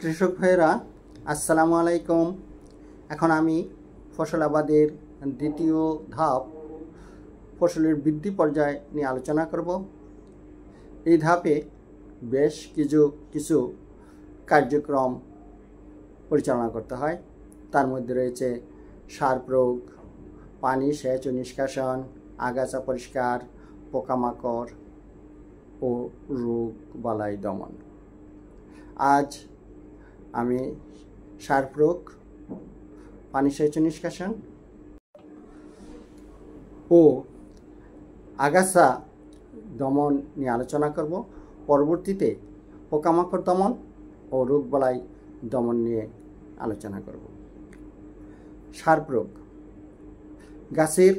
কৃষক ভাইরা আসসালামু আলাইকুম। এখন আমি ফসল আবাদের দ্বিতীয় ধাপ ফসলের বৃদ্ধি পর্যায় নিয়ে আলোচনা করব। এই ধাপে বেশ কিছু কার্যক্রম পরিচালনা করতে হয়। তার মধ্যে রয়েছে সার প্রয়োগ, পানি সেচ ও নিষ্কাশন, আগাছা পরিষ্কার, পোকামাকড় ও রোগ বালাই দমন। আজ আমি সার প্রয়োগ, পানি সেচ ও নিষ্কাশন ও আগাছা দমন নিয়ে আলোচনা করব। পরবর্তীতে পোকামাকড় দমন ও রোগবালাই দমন নিয়ে আলোচনা করব। সার প্রয়োগ। গাছের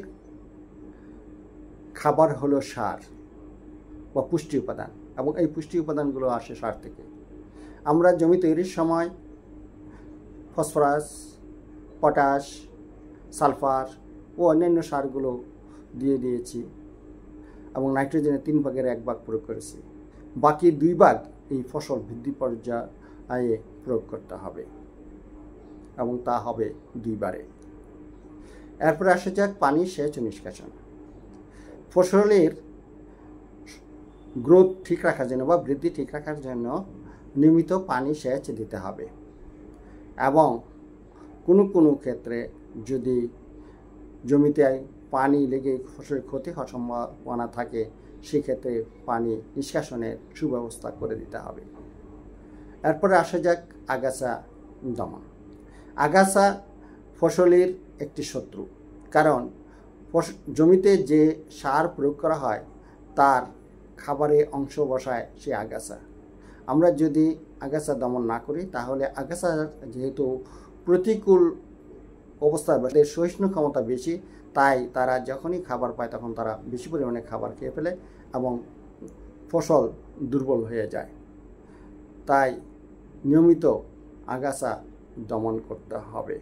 খাবার হলো সার বা পুষ্টি উপাদান, এবং এই পুষ্টি উপাদানগুলো আসে সার থেকে। আমরা জমি তৈরির সময় ফসফরাস, পটাশ, সালফার ও অন্যান্য সারগুলো দিয়েছি এবং নাইট্রোজেনের 3 ভাগের 1 ভাগ প্রয়োগ করেছি। বাকি 2 ভাগ এই ফসল বৃদ্ধি পর্যায়ে প্রয়োগ করতে হবে এবং তা হবে 2 বারে। এরপরে আসা যাক পানি সেচ ও নিষ্কাশন। ফসলের গ্রোথ ঠিক রাখার জন্য বা বৃদ্ধি ঠিক রাখার জন্য নিয়মিত পানি সেচ দিতে হবে, এবং কোনো ক্ষেত্রে যদি জমিতে পানি লেগে ফসলের ক্ষতি হওয়ার সম্ভাবনা থাকে, সেক্ষেত্রে পানি নিষ্কাশনের সুব্যবস্থা করে দিতে হবে। এরপরে আসা যাক আগাছা দমন। আগাছা ফসলের একটি শত্রু, কারণ জমিতে যে সার প্রয়োগ করা হয় তার খাবারে অংশ বসায় সে আগাছা। আমরা যদি আগাছা দমন না করি, তাহলে আগাছা যেহেতু প্রতিকূল অবস্থা, সহিষ্ণু ক্ষমতা বেশি, তাই তারা যখনই খাবার পায় তখন তারা বেশি পরিমাণে খাবার খেয়ে ফেলে এবং ফসল দুর্বল হয়ে যায়। তাই নিয়মিত আগাছা দমন করতে হবে।